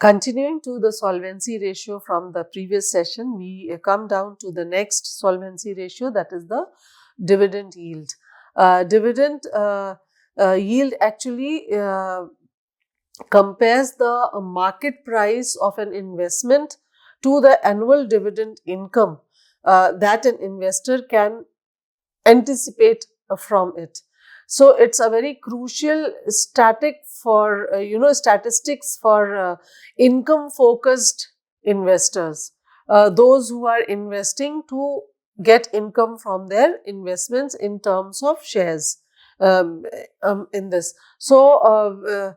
Continuing to the solvency ratio from the previous session, we come down to the next solvency ratio, that is the dividend yield. Dividend yield actually compares the market price of an investment to the annual dividend income that an investor can anticipate from it. So it's a very crucial statistics for income focused investors, those who are investing to get income from their investments in terms of shares in this. So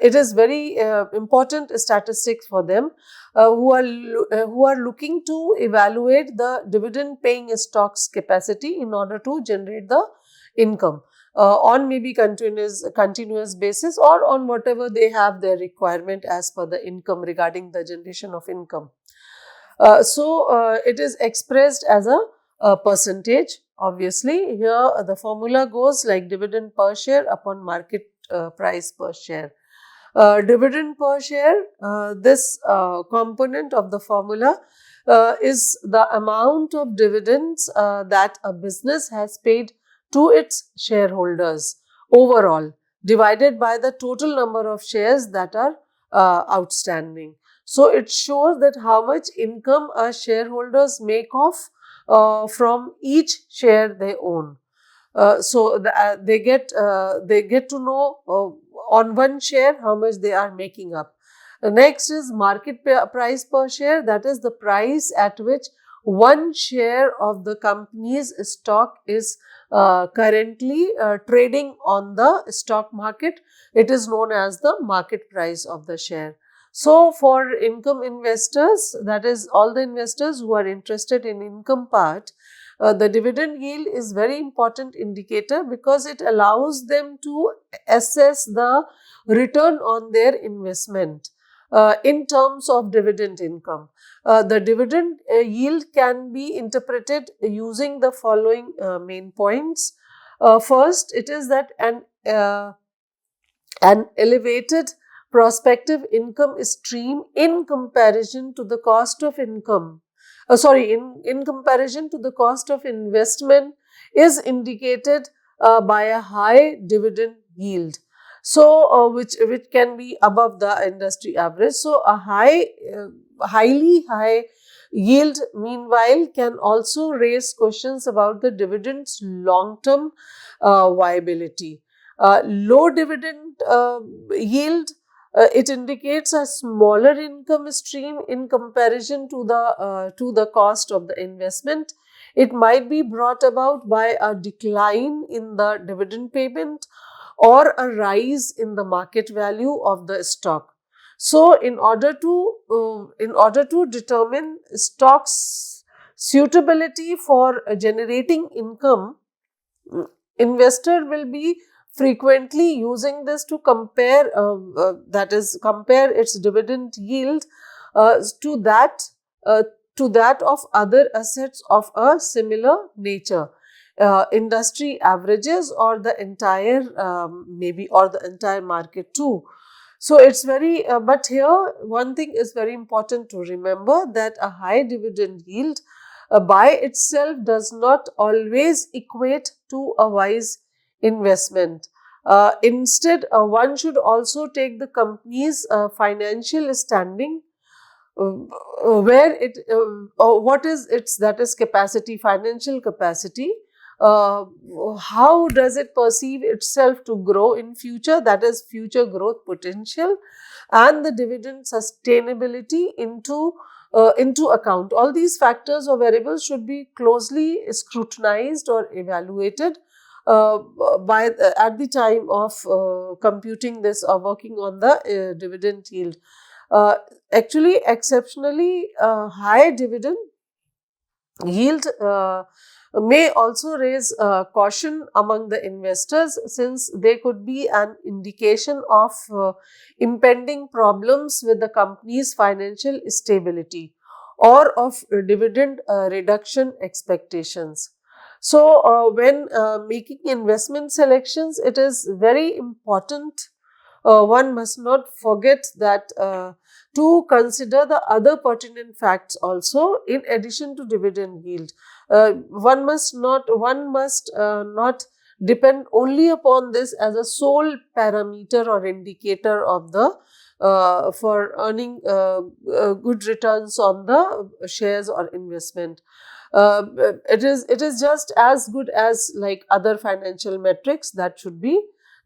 it is very important statistics for them who are looking to evaluate the dividend paying stocks capacity in order to generate the income on maybe continuous basis, or on whatever they have their requirement as per the income regarding the generation of income. So it is expressed as a percentage. Obviously, here the formula goes like dividend per share upon market price per share. Dividend per share, this component of the formula is the amount of dividends that a business has paid to its shareholders overall, divided by the total number of shares that are outstanding. So it shows that how much income shareholders make off from each share they own. They get to know on one share how much they are making up. The next is market price per share, that is the price at which one share of the company's stock is currently trading on the stock market. It is known as the market price of the share. So for income investors, that is all the investors who are interested in income part, the dividend yield is very important indicator because it allows them to assess the return on their investment in terms of dividend income. The dividend yield can be interpreted using the following main points. First, it is that an elevated prospective income stream in comparison to the cost of income. In comparison to the cost of investment is indicated by a high dividend yield. So, which can be above the industry average. So, a highly high yield, meanwhile, can also raise questions about the dividend's long-term viability. Low dividend yield, it indicates a smaller income stream in comparison to the cost of the investment. It might be brought about by a decline in the dividend payment or a rise in the market value of the stock. So, in order to determine stocks suitability for generating income, investor will be frequently using this to compare, compare its dividend yield to that of other assets of a similar nature, industry averages, or the entire or the entire market too. So it's very, but here one thing is very important to remember, that a high dividend yield by itself does not always equate to a wise investment. Instead, one should also take the company's financial standing, what is its, that is capacity, financial capacity. How does it perceive itself to grow in future, that is future growth potential, and the dividend sustainability into account. All these factors or variables should be closely scrutinized or evaluated at the time of computing this or working on the dividend yield. Actually, exceptionally high dividend yield may also raise caution among the investors, since they could be an indication of impending problems with the company's financial stability or of dividend reduction expectations. So, when making investment selections, it is very important one must not forget that to consider the other pertinent facts also in addition to dividend yield. One must not depend only upon this as a sole parameter or indicator of the for earning good returns on the shares or investment. It is just as good as like other financial metrics that should be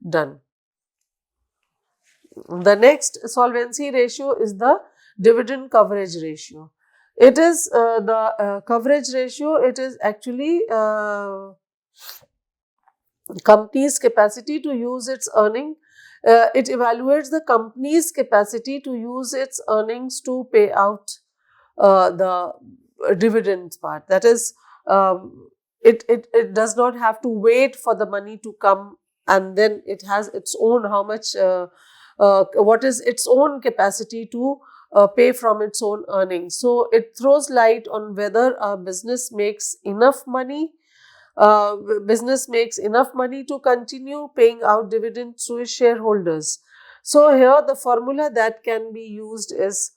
done. The next solvency ratio is the dividend coverage ratio. It is the coverage ratio. It is actually company's capacity to use its earning. It evaluates the company's capacity to use its earnings to pay out the dividends part. That is, it does not have to wait for the money to come, and then it has its own how much, what is its own capacity to pay from its own earnings. So it throws light on whether a business makes enough money. Business makes enough money to continue paying out dividends to its shareholders. So here the formula that can be used is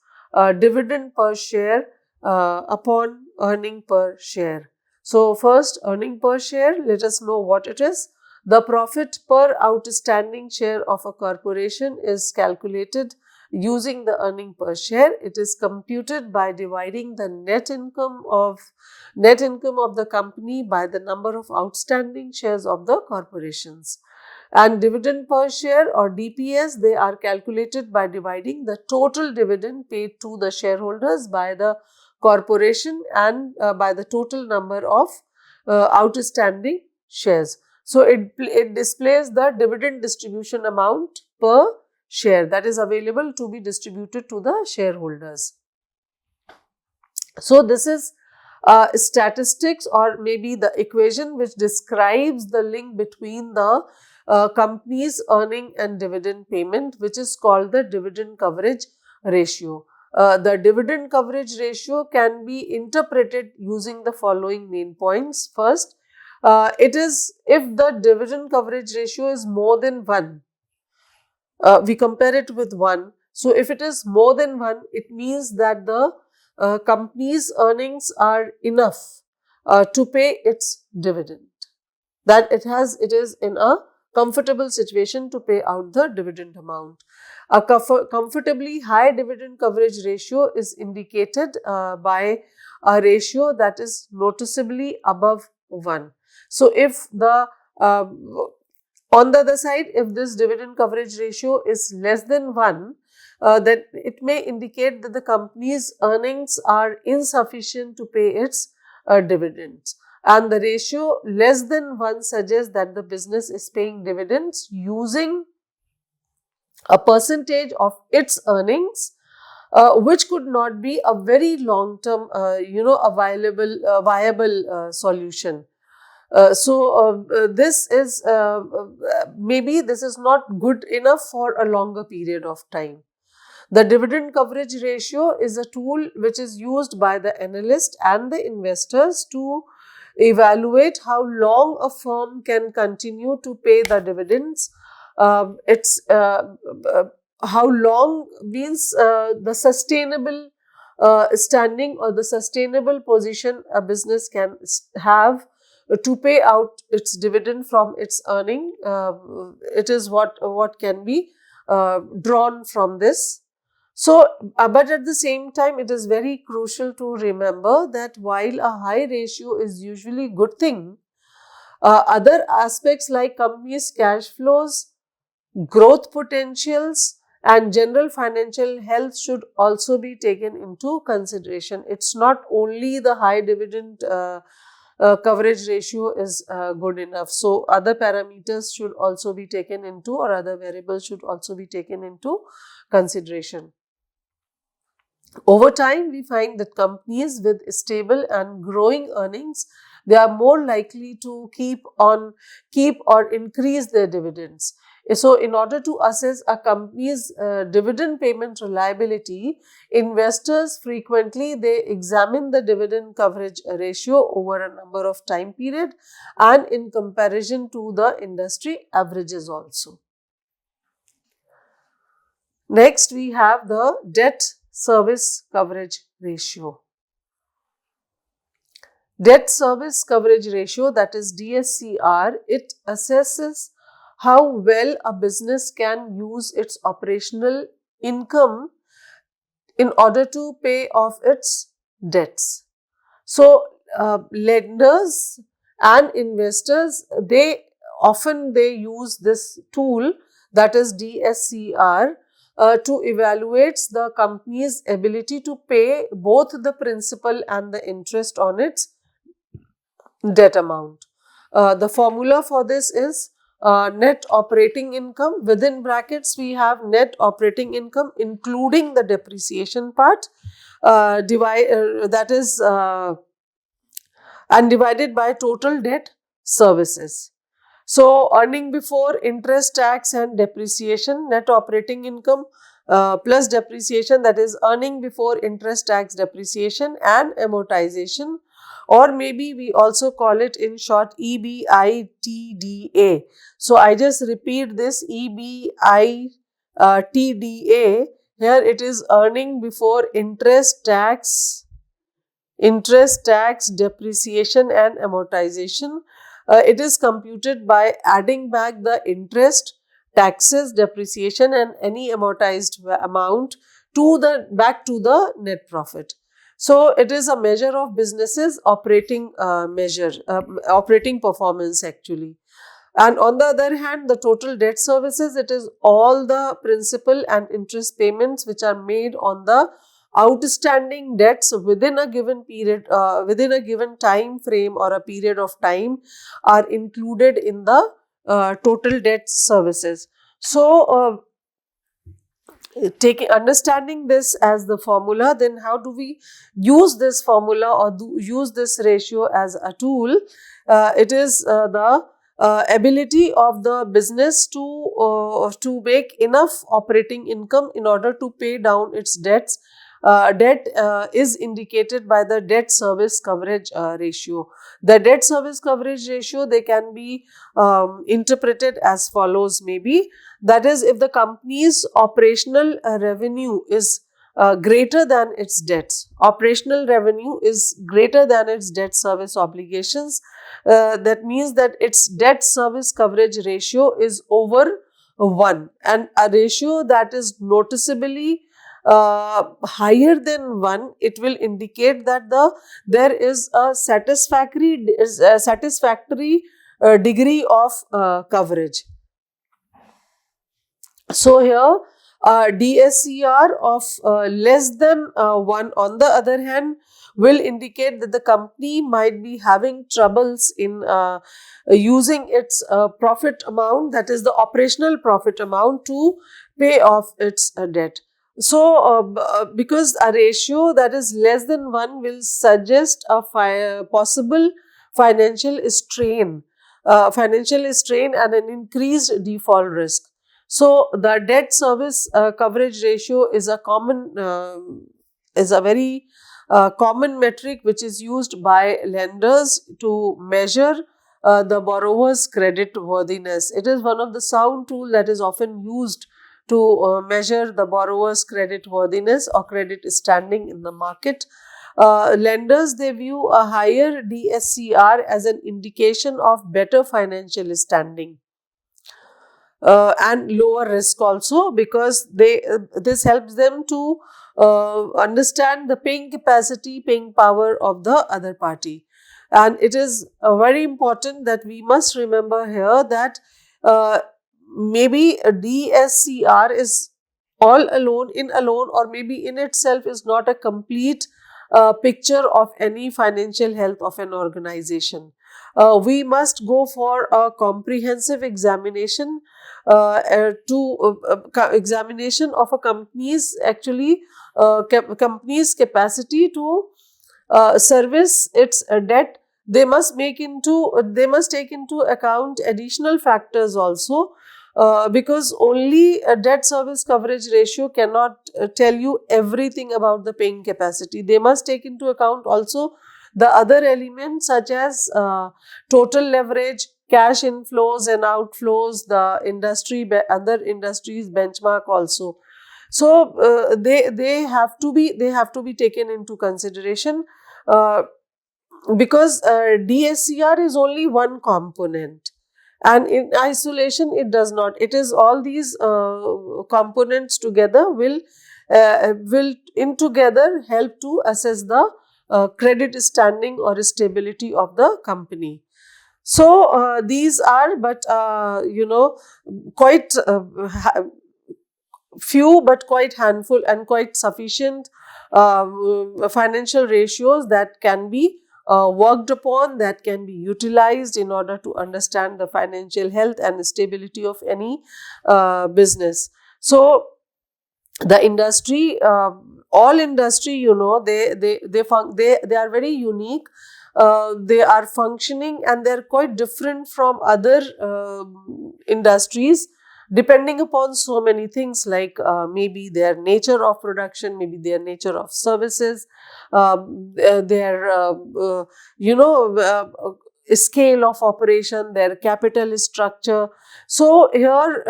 dividend per share upon earning per share. So first, earning per share, let us know what it is. The profit per outstanding share of a corporation is calculated using the earning per share. It is computed by dividing the net income of the company by the number of outstanding shares of the corporations. And dividend per share or DPS, they are calculated by dividing the total dividend paid to the shareholders by the corporation and by the total number of outstanding shares. So it displays the dividend distribution amount per share that is available to be distributed to the shareholders. So this is statistics, or maybe the equation which describes the link between the company's earning and dividend payment, which is called the dividend coverage ratio. The dividend coverage ratio can be interpreted using the following main points. First, it is if the dividend coverage ratio is more than 1, we compare it with 1. So if it is more than 1, it means that the company's earnings are enough to pay its dividend, that it is in a comfortable situation to pay out the dividend amount. A comfortably high dividend coverage ratio is indicated by a ratio that is noticeably above 1. So if the on the other side, if this dividend coverage ratio is less than 1, then it may indicate that the company's earnings are insufficient to pay its dividends. And the ratio less than 1 suggests that the business is paying dividends using a percentage of its earnings, which could not be a very long term, a viable solution. This is maybe this is not good enough for a longer period of time. The dividend coverage ratio is a tool which is used by the analyst and the investors to evaluate how long a firm can continue to pay the dividends. It's how long means the sustainable standing or the sustainable position a business can have to pay out its dividend from its earning. It is what can be drawn from this. So, but at the same time, it is very crucial to remember that while a high ratio is usually a good thing, other aspects like companies' cash flows, growth potentials, and general financial health should also be taken into consideration. It's not only the high dividend coverage ratio is good enough. So, other parameters should also be taken into, or other variables should also be taken into consideration. Over time, we find that companies with stable and growing earnings, they are more likely to keep or increase their dividends. So, in order to assess a company's dividend payment reliability, investors frequently they examine the dividend coverage ratio over a number of time period and in comparison to the industry averages also. Next, we have the debt service coverage ratio. Debt service coverage ratio, that is DSCR, it assesses how well a business can use its operational income in order to pay off its debts. So, lenders and investors, they use this tool, that is DSCR, to evaluate the company's ability to pay both the principal and the interest on its debt amount. The formula for this is net operating income. Within brackets, we have net operating income including the depreciation part, that is and divided by total debt services. So, earning before interest, tax and depreciation, net operating income plus depreciation, that is earning before interest, tax, depreciation and amortization, or maybe we also call it in short EBITDA. So, I just repeat this EBITDA. Here it is earning before interest, tax, depreciation and amortization. It is computed by adding back the interest, taxes, depreciation and any amortized amount back to the net profit. So, it is a measure of businesses operating operating performance actually. And on the other hand, the total debt services, it is all the principal and interest payments which are made on the outstanding debts within a given period, within a given time frame or a period of time, are included in the total debt services. So, understanding this as the formula, then how do we use this formula or use this ratio as a tool? It is the ability of the business to make enough operating income in order to pay down its debts. Debt is indicated by the debt service coverage ratio. The debt service coverage ratio, they can be interpreted as follows maybe. That is, if the company's operational revenue is greater than its debts, operational revenue is greater than its debt service obligations, that means that its debt service coverage ratio is over 1, and a ratio that is noticeably higher than 1, it will indicate that there is a satisfactory degree of coverage. So, here DSCR of less than 1, on the other hand, will indicate that the company might be having troubles in using its profit amount, that is the operational profit amount, to pay off its debt. So, because a ratio that is less than 1 will suggest a possible financial strain and an increased default risk. So, the debt service coverage ratio is a very common metric which is used by lenders to measure the borrower's credit worthiness. It is one of the sound tools that is often used to measure the borrower's credit worthiness or credit standing in the market. Lenders, they view a higher DSCR as an indication of better financial standing. And lower risk also, because this helps them to understand the paying capacity, paying power of the other party. And it is very important that we must remember here that maybe a DSCR is all alone, or maybe in itself is not a complete picture of any financial health of an organization. We must go for a comprehensive examination examination of a company's company's capacity to service its debt. They must take into account additional factors also, because only a debt service coverage ratio cannot tell you everything about the paying capacity. They must take into account also the other elements such as total leverage, cash inflows and outflows, the other industries benchmark also. So they have to be taken into consideration, because DSCR is only one component, and in isolation it does not. It is all these components together will in together help to assess the credit standing or stability of the company. So these are, but quite few, but quite handful and quite sufficient financial ratios that can be worked upon, that can be utilized in order to understand the financial health and stability of any business. So the industry, all industry, they are very unique. They are functioning and they are quite different from other industries, depending upon so many things, like maybe their nature of production, maybe their nature of services, their scale of operation, their capital structure. So here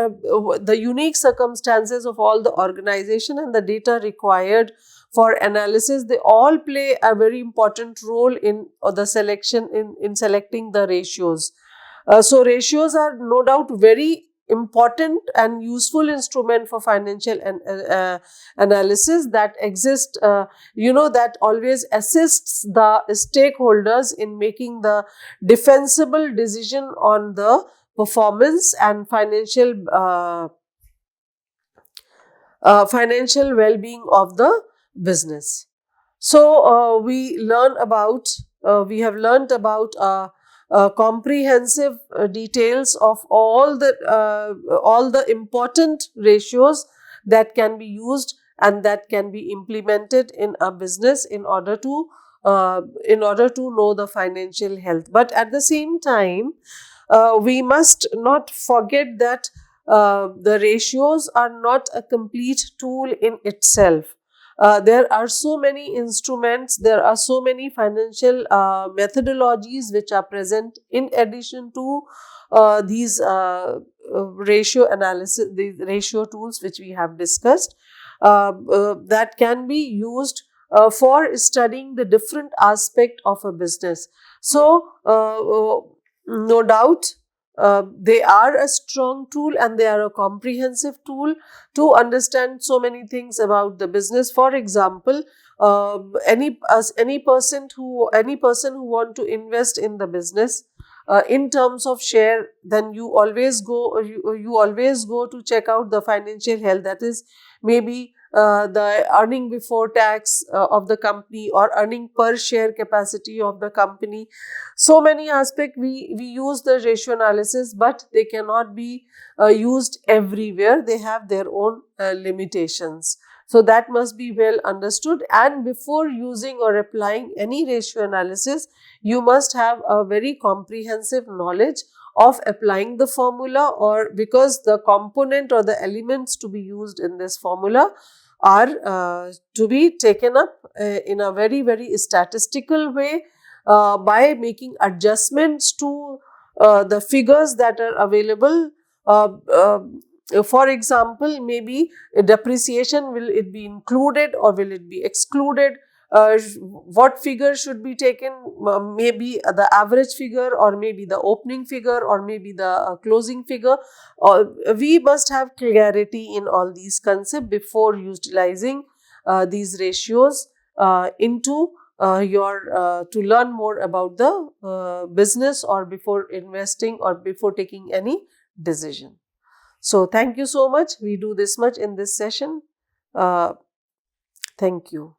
the unique circumstances of all the organization and the data required for analysis, they all play a very important role in the selection, in selecting the ratios. So ratios are no doubt very important and useful instrument for financial analysis that exist, that always assists the stakeholders in making the defensible decision on the performance and financial well-being of the business. So we have learned about comprehensive details of all the important ratios that can be used and that can be implemented in a business in order to know the financial health. But at the same time, we must not forget that the ratios are not a complete tool in itself. There are so many instruments, there are so many financial methodologies which are present in addition to these ratio analysis, these ratio tools which we have discussed, that can be used for studying the different aspect of a business. So no doubt they are a strong tool and they are a comprehensive tool to understand so many things about the business. For example, any person who want to invest in the business in terms of share, then you always go to check out the financial health, that is maybe the earning before tax of the company, or earning per share capacity of the company. So many aspects we use the ratio analysis, but they cannot be used everywhere. They have their own limitations. So that must be well understood, and before using or applying any ratio analysis, you must have a very comprehensive knowledge of applying the formula, or because the component or the elements to be used in this formula are to be taken up in a very, very statistical way, by making adjustments to the figures that are available. For example, maybe depreciation, will it be included or will it be excluded? What figure should be taken? Maybe the average figure, or maybe the opening figure, or maybe the closing figure. We must have clarity in all these concepts before utilizing these ratios into to learn more about the business, or before investing, or before taking any decision. So thank you so much. We do this much in this session. Thank you.